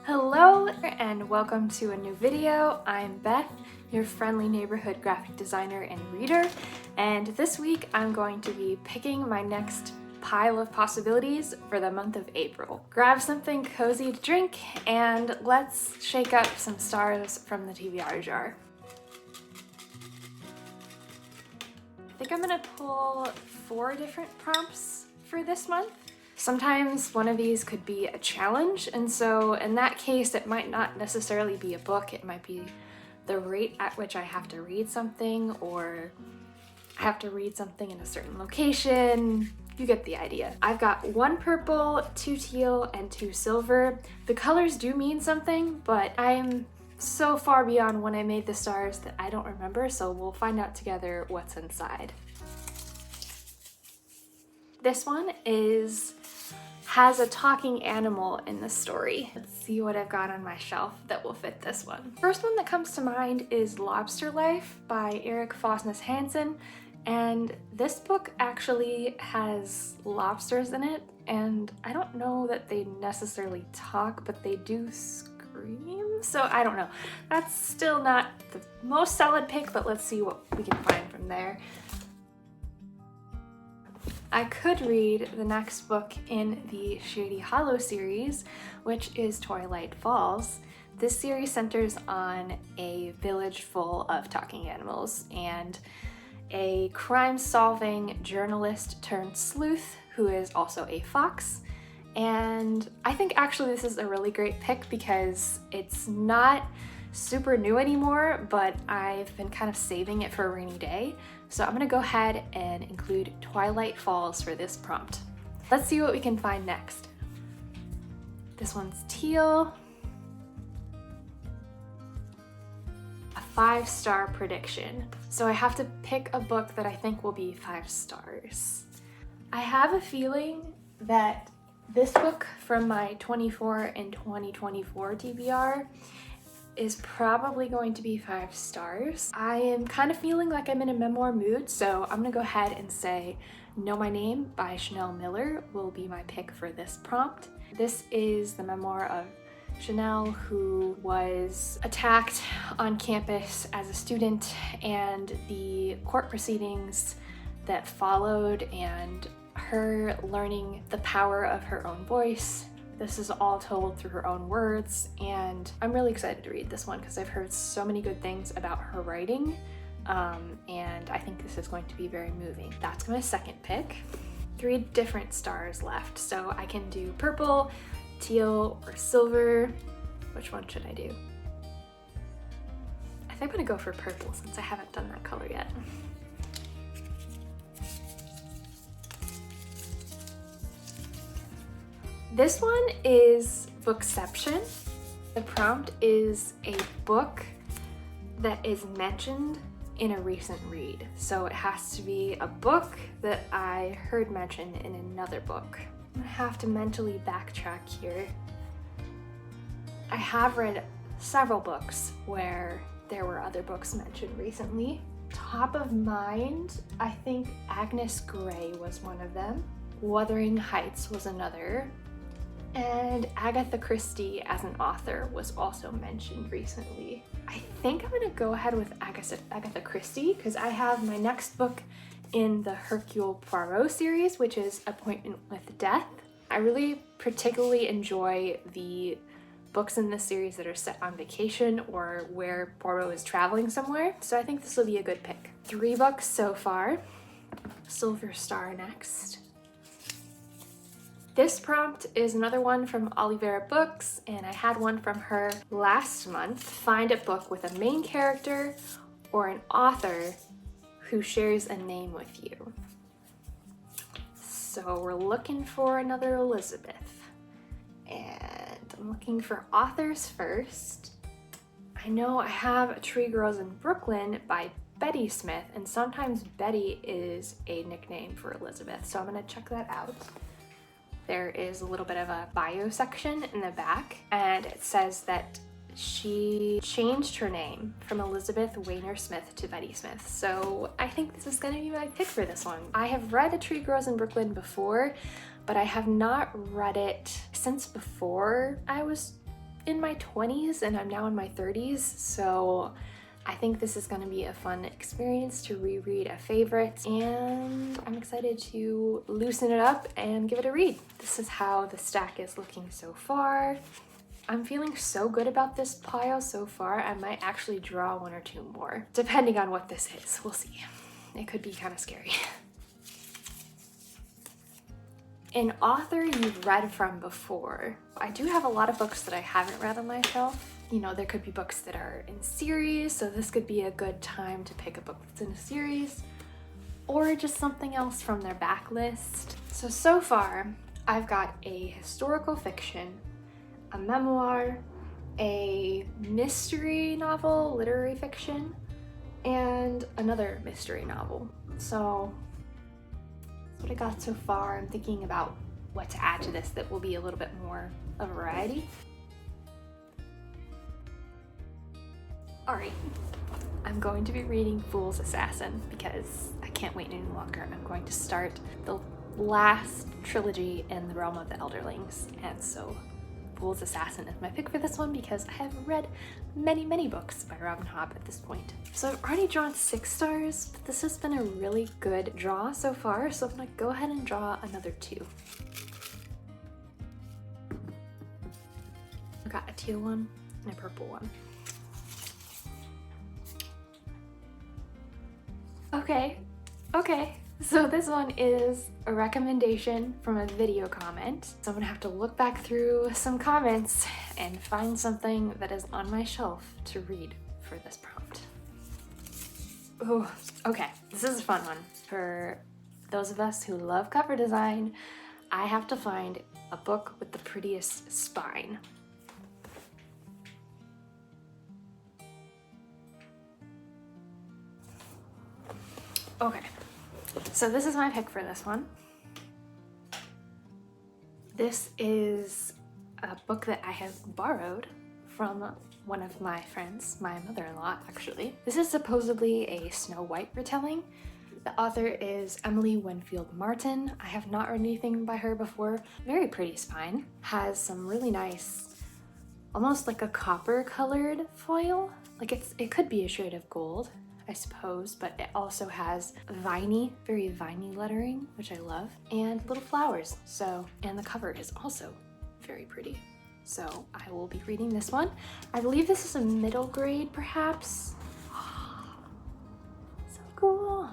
Hello and welcome to a new video. I'm Beth, your friendly neighborhood graphic designer and reader, and this week I'm going to be picking my next pile of possibilities for the month of April. Grab something cozy to drink and let's shake up some stars from the TBR jar. I think I'm gonna pull 4 different prompts for this month. Sometimes one of these could be a challenge, and so in that case it might not necessarily be a book, it might be the rate at which I have to read something, or I have to read something in a certain location. You get the idea. I've got 1 purple, 2 teal, and 2 silver. The colors do mean something, but I'm so far beyond when I made the stars that I don't remember, so we'll find out together what's inside. This one has a talking animal in the story. Let's see what I've got on my shelf that will fit this one. First one that comes to mind is Lobster Life by Erik Fosnes Hansen, and this book actually has lobsters in it, and I don't know that they necessarily talk, but they do scream, so I don't know. That's still not the most solid pick, but let's see what we can find from there. I could read the next book in the Shady Hollow series, which is Twilight Falls. This series centers on a village full of talking animals and a crime-solving journalist turned sleuth who is also a fox. And I think actually this is a really great pick because it's not super new anymore, but I've been kind of saving it for a rainy day. So I'm gonna go ahead and include Twilight Falls for this prompt. Let's see what we can find next. This one's teal. A 5-star prediction. So I have to pick a book that I think will be 5 stars. I have a feeling that this book from my 24 and 2024 TBR is probably going to be 5 stars. I am kind of feeling like I'm in a memoir mood, so I'm gonna go ahead and say Know My Name by Chanel Miller will be my pick for this prompt. This is the memoir of Chanel, who was attacked on campus as a student, and the court proceedings that followed, and her learning the power of her own voice. This is all told through her own words, and I'm really excited to read this one because I've heard so many good things about her writing, and I think this is going to be very moving. That's my second pick. 3 different stars left, so I can do purple, teal, or silver. Which one should I do? I think I'm gonna go for purple since I haven't done that color yet. This one is Bookception. The prompt is a book that is mentioned in a recent read. So it has to be a book that I heard mentioned in another book. I'm gonna have to mentally backtrack here. I have read several books where there were other books mentioned recently. Top of mind, I think Agnes Grey was one of them. Wuthering Heights was another. And Agatha Christie as an author was also mentioned recently. I think I'm gonna go ahead with Agatha Christie because I have my next book in the Hercule Poirot series, which is Appointment with Death. I really particularly enjoy the books in this series that are set on vacation or where Poirot is traveling somewhere, so I think this will be a good pick. 3 books so far. Silver star next. This prompt is another one from Olivera Books, and I had one from her last month. Find a book with a main character or an author who shares a name with you. So we're looking for another Elizabeth, and I'm looking for authors first. I know I have A Tree Grows in Brooklyn by Betty Smith, and sometimes Betty is a nickname for Elizabeth, so I'm gonna check that out. There is a little bit of a bio section in the back, and it says that she changed her name from Elizabeth Wayner Smith to Betty Smith. So I think this is gonna be my pick for this one. I have read A Tree Grows in Brooklyn before, but I have not read it since before I was in my 20s and I'm now in my 30s, so I think this is going to be a fun experience to reread a favorite, and I'm excited to loosen it up and give it a read. This is how the stack is looking so far. I'm feeling so good about this pile so far, I might actually draw one or two more, depending on what this is. We'll see. It could be kind of scary. An author you've read from before. I do have a lot of books that I haven't read on my shelf. You know, there could be books that are in series, so this could be a good time to pick a book that's in a series, or just something else from their backlist. So far, I've got a historical fiction, a memoir, a mystery novel, literary fiction, and another mystery novel. So that's what I got so far. I'm thinking about what to add to this that will be a little bit more of a variety. Alright, I'm going to be reading Fool's Assassin because I can't wait any longer. I'm going to start the last trilogy in the realm of the Elderlings, and so Fool's Assassin is my pick for this one because I have read many books by Robin Hobb at this point. So I've already drawn 6 stars, but this has been a really good draw so far, so I'm gonna go ahead and draw another 2. I got a teal one and a purple one. Okay, so this one is a recommendation from a video comment. So I'm gonna have to look back through some comments and find something that is on my shelf to read for this prompt. Oh, okay, this is a fun one. For those of us who love cover design, I have to find a book with the prettiest spine. Okay, so this is my pick for this one. This is a book that I have borrowed from one of my friends, my mother-in-law actually. This is supposedly a Snow White retelling. The author is Emily Winfield Martin. I have not read anything by her before. Very pretty spine. Has some really nice, almost like a copper colored foil. Like it could be a shade of gold, I suppose, but it also has very viney lettering, which I love, and little flowers. So, and the cover is also very pretty. So I will be reading this one. I believe this is a middle grade, perhaps. So cool.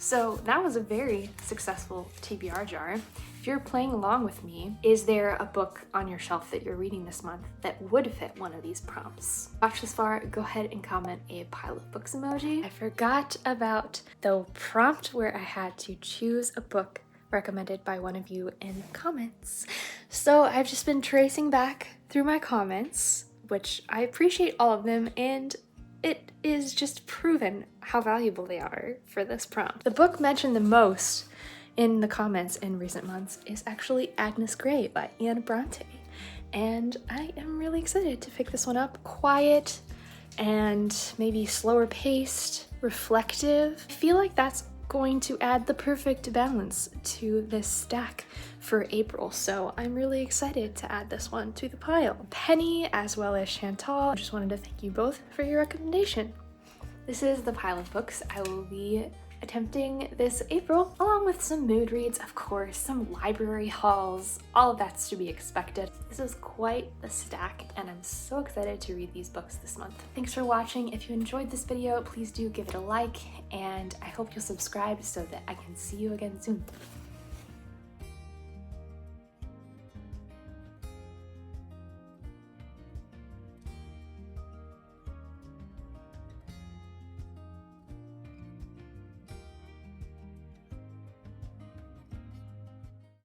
So that was a very successful TBR jar. If you're playing along with me, is there a book on your shelf that you're reading this month that would fit one of these prompts? Watch this far, go ahead and comment a pile of books emoji. I forgot about the prompt where I had to choose a book recommended by one of you in the comments. So I've just been tracing back through my comments, which I appreciate all of them, and it is just proven how valuable they are for this prompt. The book mentioned the most in the comments in recent months is actually Agnes Grey by Anne Bronte, and I am really excited to pick this one up. Quiet and maybe slower paced, reflective. I feel like that's going to add the perfect balance to this stack for April, so I'm really excited to add this one to the pile. Penny as well as Chantal, I just wanted to thank you both for your recommendation. This is the pile of books I will be attempting this April, along with some mood reads, of course, some library hauls, all of that's to be expected. This is quite the stack, and I'm so excited to read these books this month. Thanks for watching. If you enjoyed this video, please do give it a like, and I hope you'll subscribe so that I can see you again soon.